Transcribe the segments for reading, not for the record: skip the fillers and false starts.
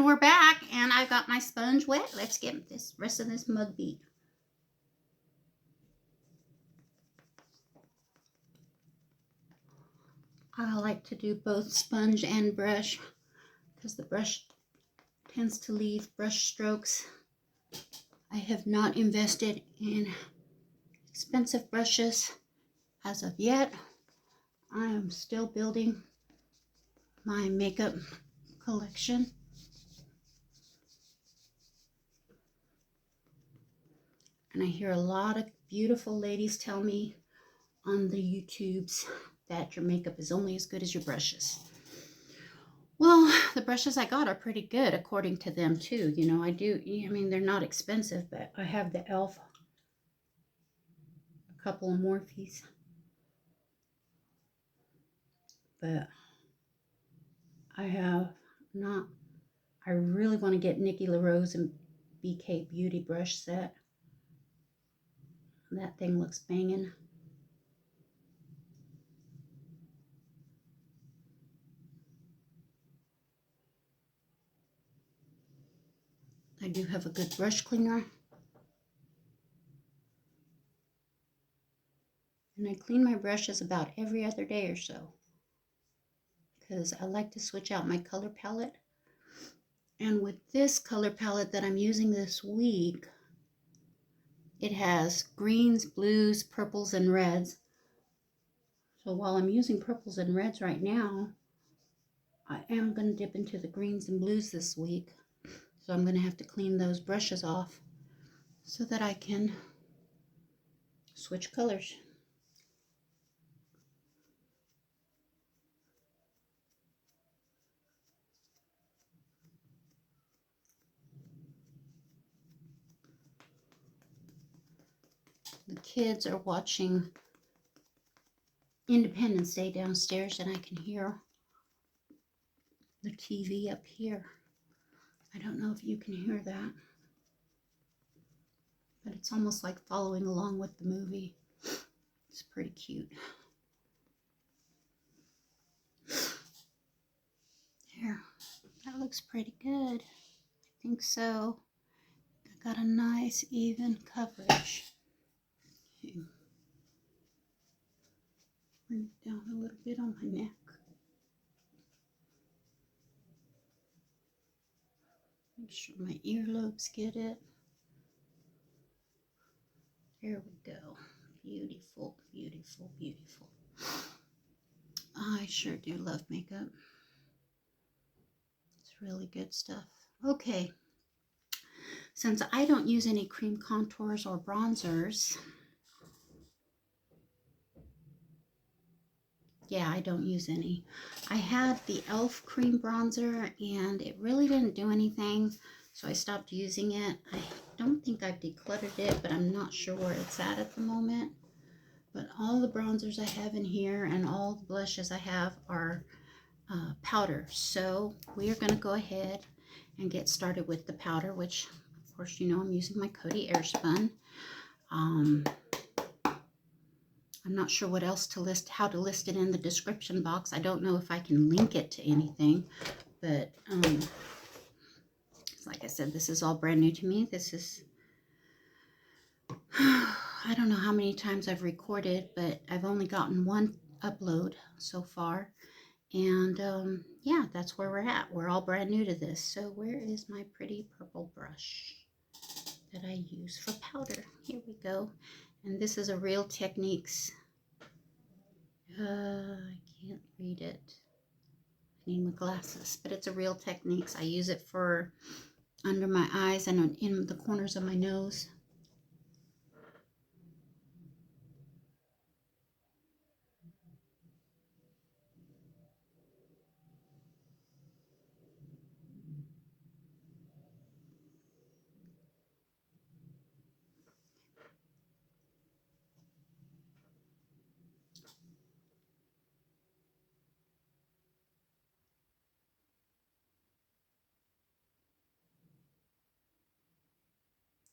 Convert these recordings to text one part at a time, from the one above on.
And we're back, and I got my sponge wet. Let's get this rest of this mug beat. I like to do both sponge and brush because the brush tends to leave brush strokes. I have not invested in expensive brushes as of yet. I am still building my makeup collection. And I hear a lot of beautiful ladies tell me on the YouTubes that your makeup is only as good as your brushes. Well, the brushes I got are pretty good according to them too. You know, I mean, they're not expensive, but I have the e.l.f. a couple of Morphes. But I have not, I really want to get Nikki LaRose and BK Beauty brush set. That thing looks banging. I do have a good brush cleaner. And I clean my brushes about every other day or so, because I like to switch out my color palette. And with this color palette that I'm using this week, it has greens, blues, purples, and reds. So while I'm using purples and reds right now, I am going to dip into the greens and blues this week. So I'm going to have to clean those brushes off so that I can switch colors. The kids are watching Independence Day downstairs, and I can hear the TV up here. I don't know if you can hear that, but it's almost like following along with the movie. It's pretty cute. There, that looks pretty good. I think so. I got a nice even coverage. Okay. Bring it down a little bit on my neck. Make sure my earlobes get it. There we go. Beautiful, beautiful, beautiful. I sure do love makeup. It's really good stuff. Okay. Since I don't use any cream contours or bronzers, yeah, I don't use any. I had the e.l.f. cream bronzer and it really didn't do anything, so I stopped using it. I don't think I've decluttered it, but I'm not sure where it's at the moment. But all the bronzers I have in here and all the blushes I have are powder. So we are going to go ahead and get started with the powder, which of course you know I'm using my Coty Airspun. I'm not sure what else to list, how to list it in the description box. I don't know if I can link it to anything, but like I said, this is all brand new to me. This is, I don't know how many times I've recorded, but I've only gotten one upload so far. And yeah, that's where we're at. We're all brand new to this. So where is my pretty purple brush that I use for powder? Here we go. And this is a Real Techniques. I can't read it. I need my glasses, but it's a Real Techniques. I use it for under my eyes and in the corners of my nose.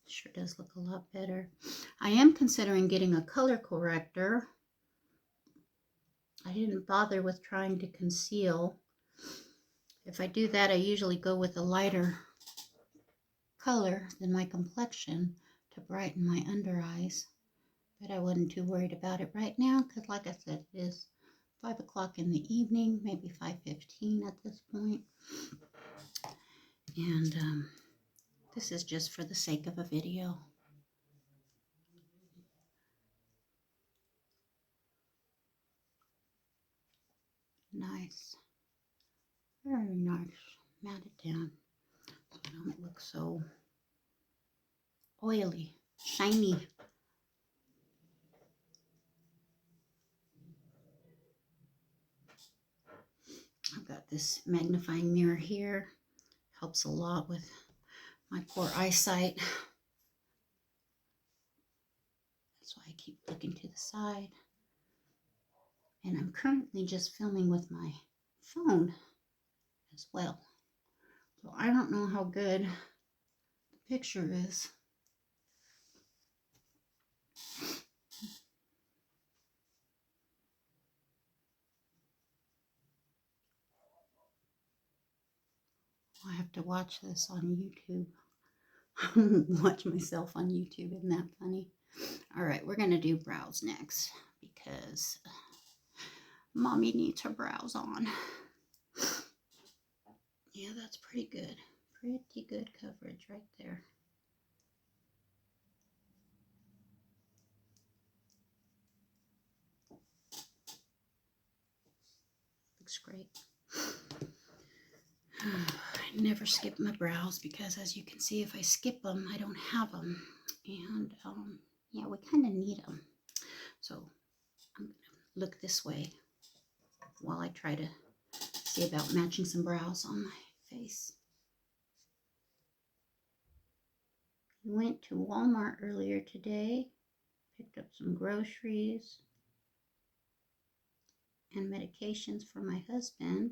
Sure does look a lot better. I am considering getting a color corrector. I didn't bother with trying to conceal. If I do that, I usually go with a lighter color than my complexion to brighten my under eyes. But I wasn't too worried about it right now because, like I said, it is 5 o'clock in the evening, maybe 5:15 at this point. And this is just for the sake of a video. Nice. Very nice. Mat it down so it don't look so oily, shiny. I've got this magnifying mirror here. Helps a lot with my poor eyesight. That's why I keep looking to the side. And I'm currently just filming with my phone as well. So I don't know how good the picture is. I have to watch this on YouTube. Watch myself on YouTube. Isn't that funny? All right, we're going to do brows next because Mommy needs her brows on. Yeah, that's pretty good. Pretty good coverage right there. Looks great. I never skip my brows because, as you can see, if I skip them, I don't have them. And yeah, we kind of need them. So I'm going to look this way while I try to see about matching some brows on my face. We went to Walmart earlier today, picked up some groceries and medications for my husband.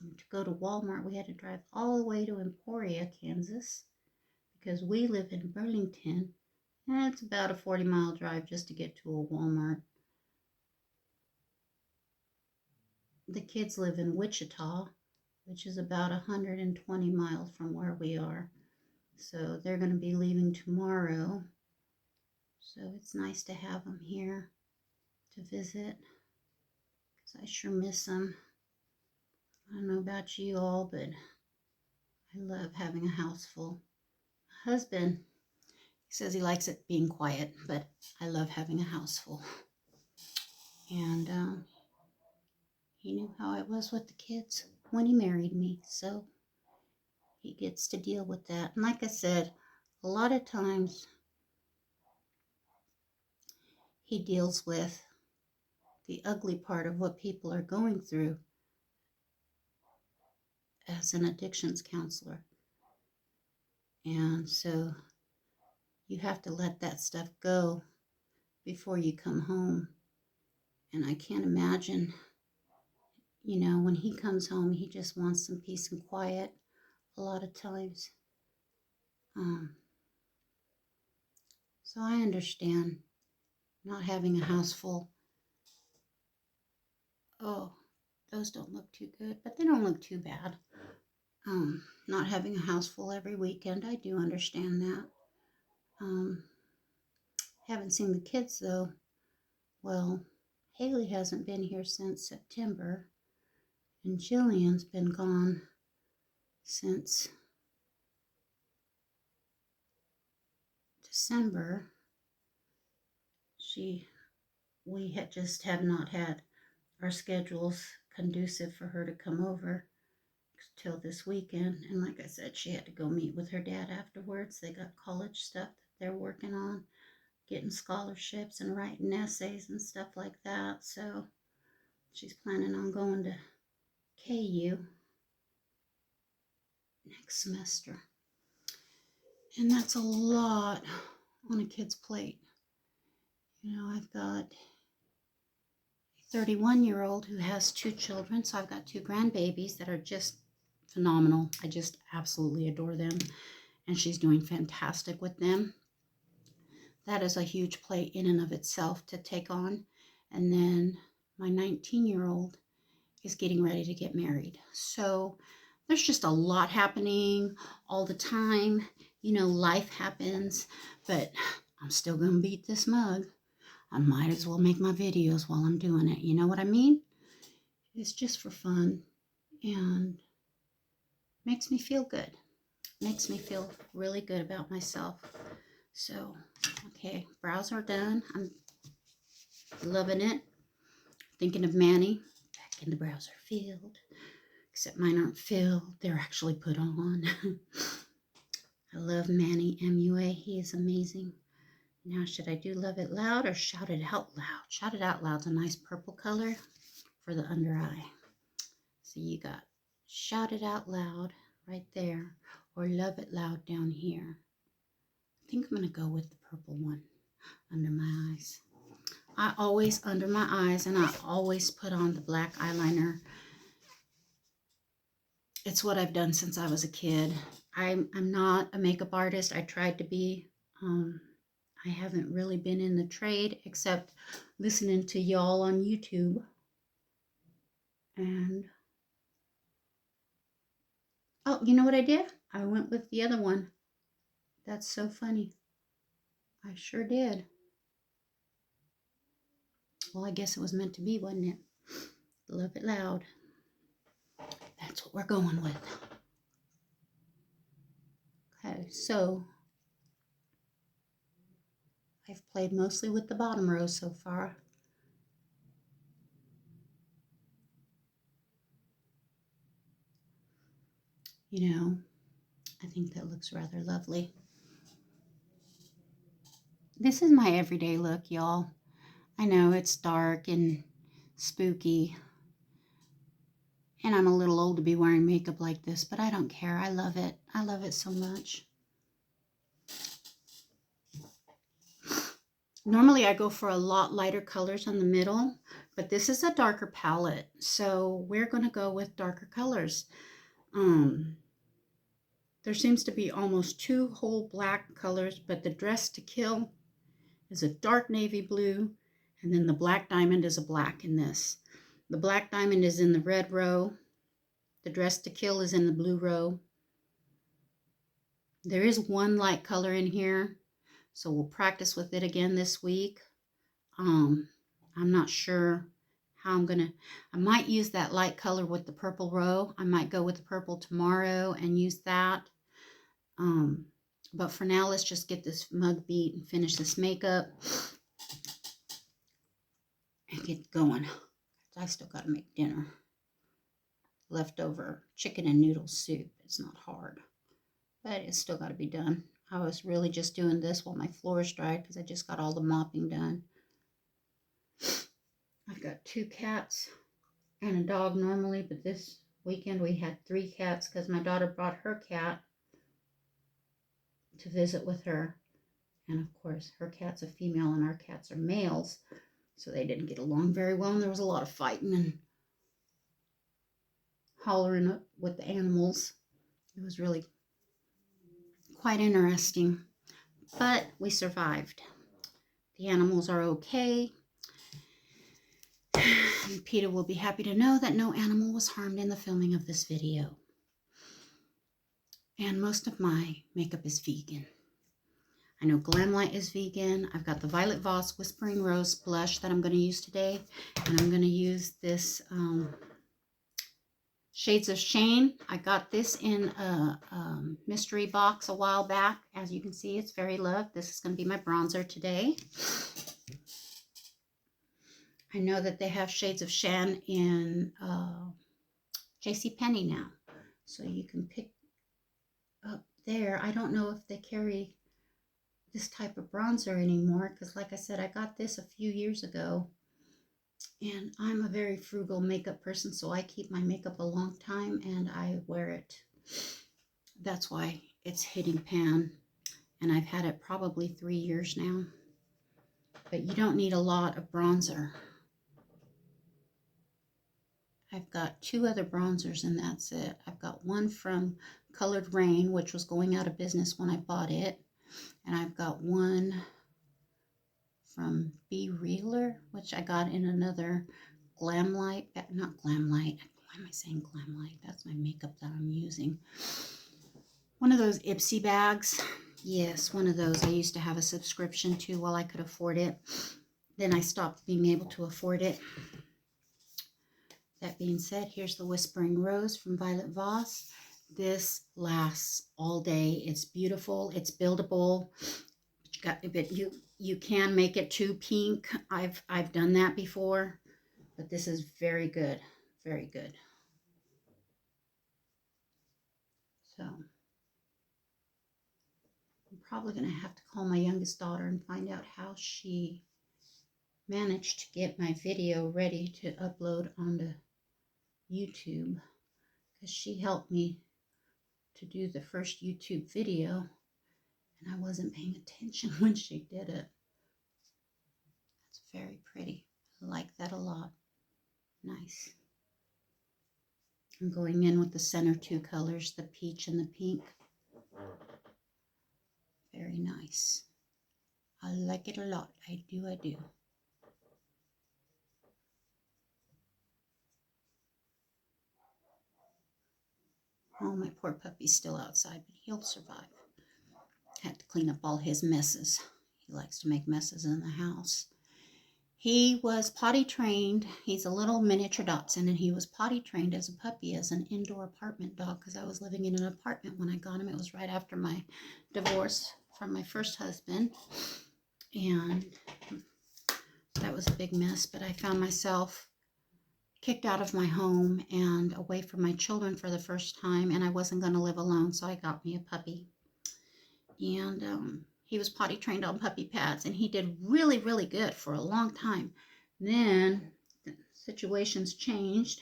And to go to Walmart, we had to drive all the way to Emporia, Kansas, because we live in Burlington, and it's about a 40-mile drive just to get to a Walmart. The kids live in Wichita, which is about 120 miles from where we are. So they're going to be leaving tomorrow. So it's nice to have them here to visit, because I sure miss them. I don't know about you all, but I love having a house full. My husband, he says he likes it being quiet, but I love having a house full. And he knew how it was with the kids when he married me, so he gets to deal with that. And like I said, a lot of times he deals with the ugly part of what people are going through as an addictions counselor. And so you have to let that stuff go before you come home. And I can't imagine, you know, when he comes home, he just wants some peace and quiet a lot of times. So I understand not having a house full. Oh, those don't look too good, but they don't look too bad. Not having a house full every weekend, I do understand that. Haven't seen the kids though. Well, Haley hasn't been here since September, and Jillian's been gone since December. We have not had our schedules conducive for her to come over till this weekend. And like I said, she had to go meet with her dad afterwards. They got college stuff that they're working on, getting scholarships and writing essays and stuff like that. So she's planning on going to KU next semester. And that's a lot on a kid's plate. You know, I've got a 31-year-old who has 2 children, so I've got 2 grandbabies that are just phenomenal. I just absolutely adore them, and she's doing fantastic with them. That is a huge plate in and of itself to take on. And then my 19-year-old is getting ready to get married. So there's just a lot happening all the time. You know, life happens, but I'm still going to beat this mug. I might as well make my videos while I'm doing it. You know what I mean? It's just for fun and makes me feel good. Makes me feel really good about myself. So, okay, brows are done. I'm loving it. Thinking of Manny. Back in the brows are filled. Except mine aren't filled. They're actually put on. I love Manny MUA. He is amazing. Now, should I do Love It Loud or Shout It Out Loud? Shout It Out Loud's a nice purple color for the under eye. So you got Shout It Out Loud right there, or Love It Loud down here. I think I'm going to go with the purple one under my eyes. I always under my eyes, and I always put on the black eyeliner. It's what I've done since I was a kid. I'm not a makeup artist. I tried to be. I haven't really been in the trade except listening to y'all on YouTube. And, oh, you know what I did? I went with the other one. That's so funny. I sure did. Well, I guess it was meant to be, wasn't it? Love It Loud. That's what we're going with. Okay, so I've played mostly with the bottom row so far. You know, I think that looks rather lovely. This is my everyday look, y'all. I know it's dark and spooky, and I'm a little old to be wearing makeup like this, but I don't care. I love it. I love it so much. Normally I go for a lot lighter colors on the middle, but this is a darker palette, so we're going to go with darker colors. There seems to be almost 2 whole black colors, but the Dress to Kill is a dark navy blue, and then the Black Diamond is a black in this. The Black Diamond is in the red row. The Dress to Kill is in the blue row. There is one light color in here, so we'll practice with it again this week. I'm not sure how I might use that light color with the purple row. I might go with the purple tomorrow and use that. But for now, let's just get this mug beat and finish this makeup and get going. I still got to make dinner. Leftover chicken and noodle soup. It's not hard, but it's still got to be done. I was really just doing this while my floors dried because I just got all the mopping done. I've got 2 cats and a dog normally, but this weekend we had 3 cats because my daughter brought her cat to visit with her. And of course, her cat's a female and our cats are males, so they didn't get along very well, and there was a lot of fighting and hollering with the animals. It was really quite interesting, but we survived. The animals are okay. Peter will be happy to know that no animal was harmed in the filming of this video. And most of my makeup is vegan. I know Glamlight is vegan. I've got the Violet Voss Whispering Rose blush that I'm going to use today. And I'm going to use this Shades of Shane. I got this in a mystery box a while back. As you can see, it's very loved. This is going to be my bronzer today. I know that they have Shades of Shan in JCPenney now. So you can pick up there. I don't know if they carry this type of bronzer anymore because, like I said, I got this a few years ago. And I'm a very frugal makeup person, so I keep my makeup a long time and I wear it. That's why it's hitting pan. And I've had it probably 3 years now. But you don't need a lot of bronzer. I've got 2 other bronzers and that's it. I've got one from Colored Rain, which was going out of business when I bought it. And I've got one from Be Realer, which I got in another Glam Light, not Glam Light. Why am I saying Glam Light? That's my makeup that I'm using. One of those Ipsy bags. Yes, one of those I used to have a subscription to while I could afford it. Then I stopped being able to afford it. That being said, here's the Whispering Rose from Violet Voss. This lasts all day. It's beautiful. It's buildable. But you can make it too pink. I've done that before, but this is very good. Very good. So I'm probably going to have to call my youngest daughter and find out how she managed to get my video ready to upload onto YouTube, because she helped me to do the first YouTube video and I wasn't paying attention when she did it. That's very pretty. I like that a lot. Nice. I'm going in with the center two colors, the peach and the pink. Very nice. I like it a lot. I do. Oh, my poor puppy's still outside, but he'll survive. Had to clean up all his messes. He likes to make messes in the house. He was potty trained. He's a little miniature dachshund, and he was potty trained as a puppy as an indoor apartment dog, because I was living in an apartment when I got him. It was right after my divorce from my first husband, and that was a big mess. But I found myself kicked out of my home and away from my children for the first time, and I wasn't going to live alone, so I got me a puppy. And he was potty trained on puppy pads, and he did really, really good for a long time. Then the situations changed,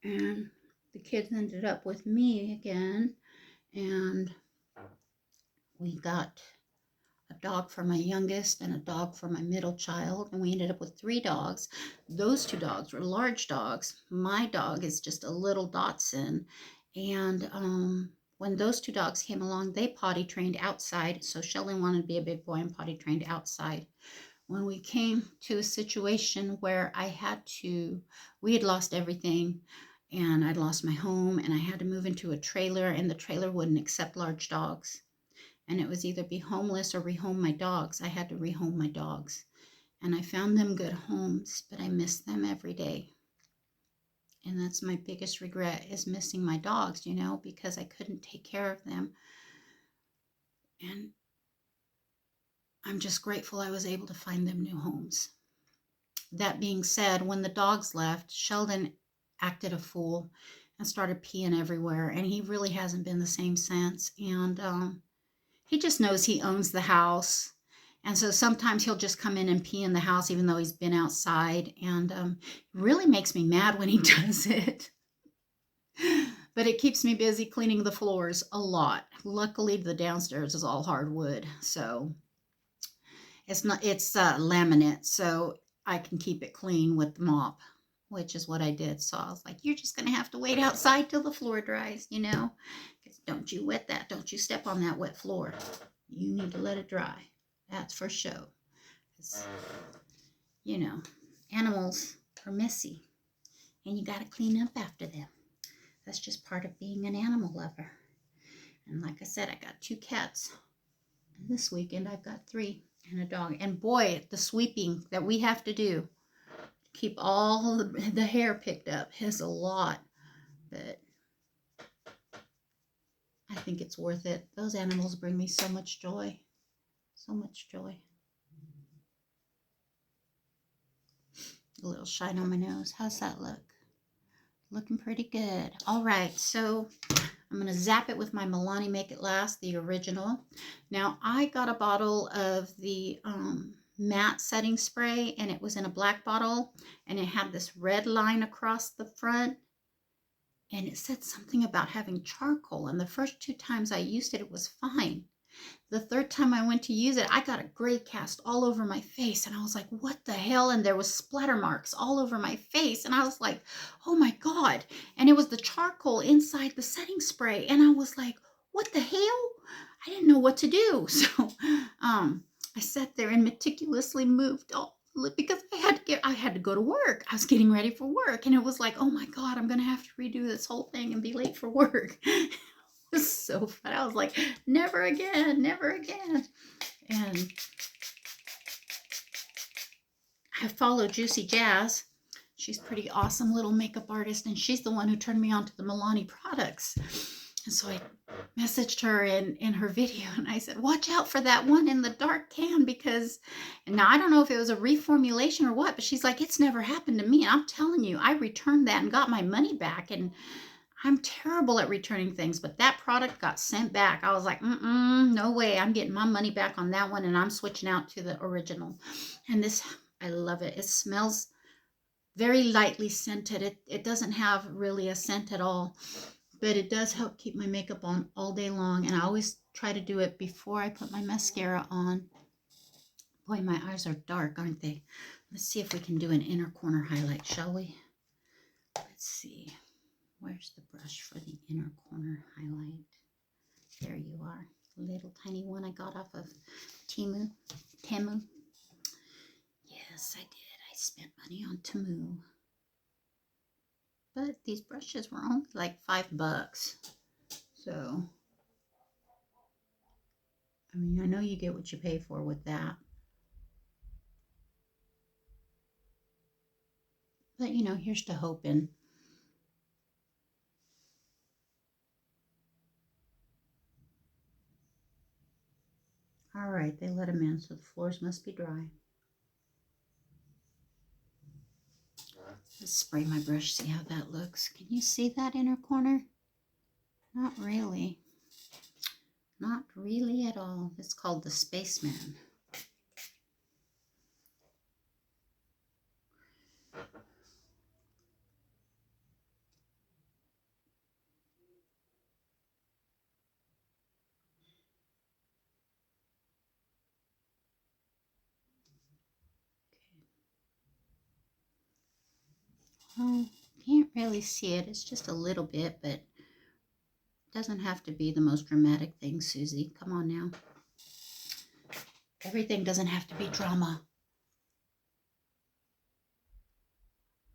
and the kids ended up with me again, and we got a dog for my youngest and a dog for my middle child, and we ended up with 3 dogs. Those 2 dogs were large dogs. My dog is just a little dachshund, and when those 2 dogs came along, they potty trained outside. So Sheldon wanted to be a big boy and potty trained outside. When we came to a situation where we had lost everything, and I'd lost my home, and I had to move into a trailer, and the trailer wouldn't accept large dogs. And it was either be homeless or rehome my dogs. I had to rehome my dogs. And I found them good homes, but I miss them every day. And that's my biggest regret, is missing my dogs, because I couldn't take care of them. And I'm just grateful I was able to find them new homes. That being said, when the dogs left, Sheldon acted a fool and started peeing everywhere. And he really hasn't been the same since. And he just knows he owns the house. And so sometimes he'll just come in and pee in the house, even though he's been outside. And it really makes me mad when he does it. But it keeps me busy cleaning the floors a lot. Luckily, the downstairs is all hardwood, so it's laminate, so I can keep it clean with the mop, which is what I did. So I was like, you're just gonna have to wait outside till the floor dries, because don't you wet that, don't you step on that wet floor. You need to let it dry. That's for show. Animals are messy, and you got to clean up after them. That's just part of being an animal lover. And like I said, I got 2 cats. And this weekend I've got 3 and a dog. And boy, the sweeping that we have to do to keep all the hair picked up is a lot. But I think it's worth it. Those animals bring me so much joy. So much joy. A little shine on my nose. How's that look? Looking pretty good. All right, so I'm going to zap it with my Milani Make It Last, the original. Now, I got a bottle of the matte setting spray, and it was in a black bottle, and it had this red line across the front, and it said something about having charcoal, and the first 2 times I used it, it was fine. The 3rd time I went to use it, I got a gray cast all over my face, and I was like, what the hell? And there was splatter marks all over my face, and I was like, oh my God. And it was the charcoal inside the setting spray, and I was like, what the hell? I didn't know what to do. So I sat there and meticulously moved all because I had to go to work. I was getting ready for work, and it was like, oh my God, I'm gonna have to redo this whole thing and be late for work. It was so fun. I was like, never again, never again. And I follow Juicy Jazz. She's pretty awesome little makeup artist, and she's the one who turned me on to the Milani products. And so I messaged her in her video, and I said, watch out for that one in the dark can, because, and now I don't know if it was a reformulation or what, but she's like, it's never happened to me. I'm telling you, I returned that and got my money back, and I'm terrible at returning things, but that product got sent back. I was like, no way. I'm getting my money back on that one, and I'm switching out to the original. And this, I love it. It smells very lightly scented. It doesn't have really a scent at all, but it does help keep my makeup on all day long. And I always try to do it before I put my mascara on. Boy, my eyes are dark, aren't they? Let's see if we can do an inner corner highlight, shall we? Let's see. Where's the brush for the inner corner highlight? There you are. Little tiny one I got off of Temu. Yes, I did. I spent money on Temu. But these brushes were only like $5. So, I mean, I know you get what you pay for with that. But, you know, here's to hoping. All right, they let them in, so the floors must be dry. Let's spray my brush, see how that looks. Can you see that inner corner? Not really. Not really at all. It's called the Spaceman. Well, can't really see it. It's just a little bit, but it doesn't have to be the most dramatic thing, Susie. Come on now. Everything doesn't have to be drama.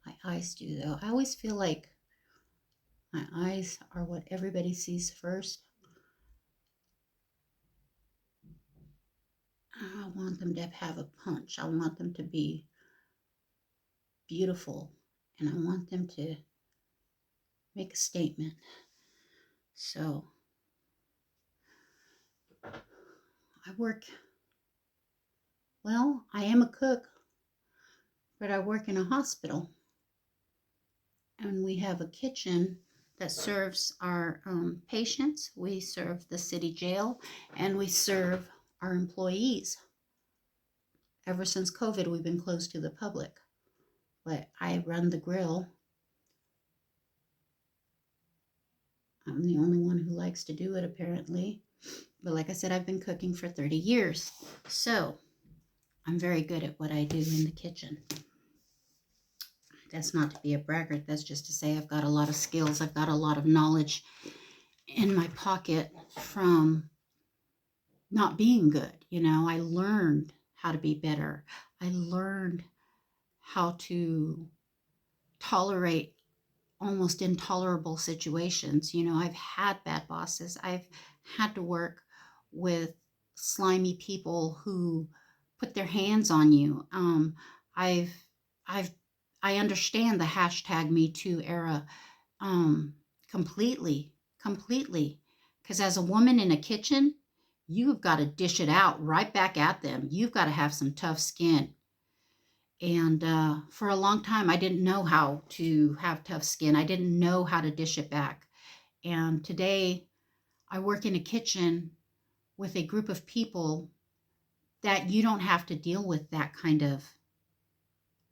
My eyes do, though. I always feel like my eyes are what everybody sees first. I want them to have a punch. I want them to be beautiful, and I want them to make a statement. So I work, well, I am a cook, but I work in a hospital, and we have a kitchen that serves our patients. We serve the city jail, and we serve our employees. Ever since COVID, we've been closed to the public, but I run the grill. I'm the only one who likes to do it, apparently. But like I said, I've been cooking for 30 years. So I'm very good at what I do in the kitchen. That's not to be a braggart. That's just to say I've got a lot of skills. I've got a lot of knowledge in my pocket from not being good. You know, I learned how to be better. I learned how to tolerate almost intolerable situations. You know, I've had bad bosses. I've had to work with slimy people who put their hands on you. I understand the hashtag Me Too era completely. Because as a woman in a kitchen, you've got to dish it out right back at them. You've got to have some tough skin. And for a long time, I didn't know how to have tough skin. I didn't know how to dish it back. And today, I work in a kitchen with a group of people that you don't have to deal with that kind of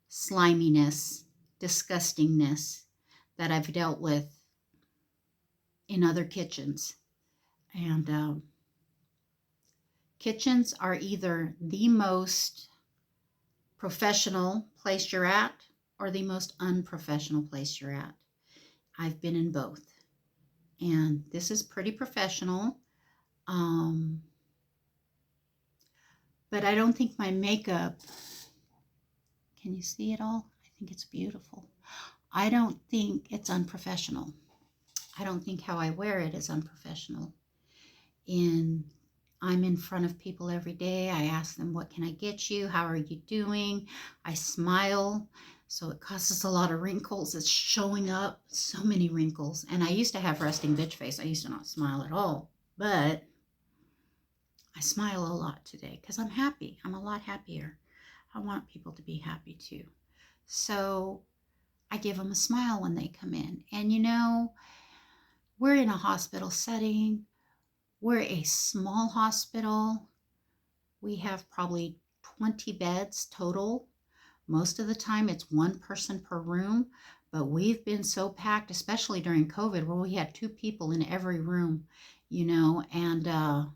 sliminess, disgustingness that I've dealt with in other kitchens. And kitchens are either the most professional place you're at or the most unprofessional place you're at. I've been in both. And this is pretty professional. But I don't think my makeup Can you see it all? I think it's beautiful. I don't think it's unprofessional. I don't think how I wear it is unprofessional. I'm in front of people every day. I ask them, what can I get you? How are you doing? I smile. So it causes a lot of wrinkles. It's showing up, so many wrinkles. And I used to have resting bitch face. I used to not smile at all. But I smile a lot today because I'm happy. I'm a lot happier. I want people to be happy too. So I give them a smile when they come in. And you know, we're in a hospital setting. We're a small hospital. We have probably 20 beds total. Most of the time it's one person per room, but we've been so packed, especially during COVID, where we had 2 people in every room, you know, and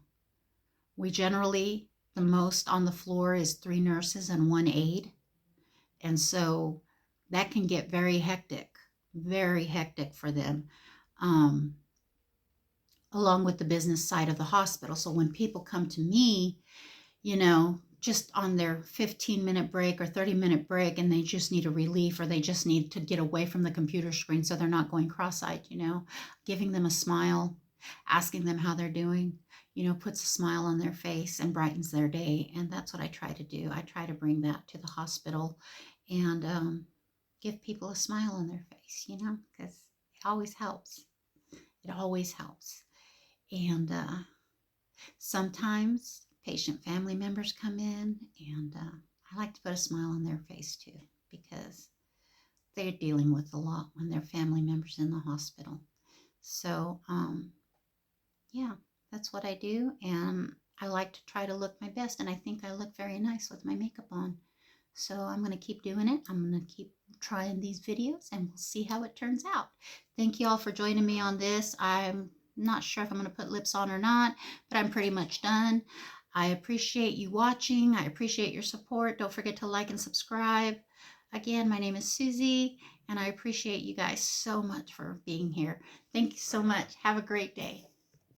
we generally, the most on the floor is 3 nurses and 1 aide. And so that can get very hectic for them. Along with the business side of the hospital. So when people come to me, you know, just on their 15-minute break or 30-minute break, and they just need a relief, or they just need to get away from the computer screen so they're not going cross-eyed, you know, giving them a smile, asking them how they're doing, you know, puts a smile on their face and brightens their day. And that's what I try to do. I try to bring that to the hospital and give people a smile on their face, you know, because it always helps. It always helps. And sometimes patient family members come in, and I like to put a smile on their face too, because they're dealing with a lot when their family members in the hospital. So yeah, that's what I do, and I like to try to look my best, and I think I look very nice with my makeup on. So I'm going to keep doing it. I'm going to keep trying these videos, and we'll see how it turns out. Thank you all for joining me on this. I'm not sure if I'm going to put lips on or not, but I'm pretty much done. I appreciate you watching. I appreciate your support. Don't forget to like and subscribe. Again, my name is Susie, and I appreciate you guys so much for being here. Thank you so much. Have a great day.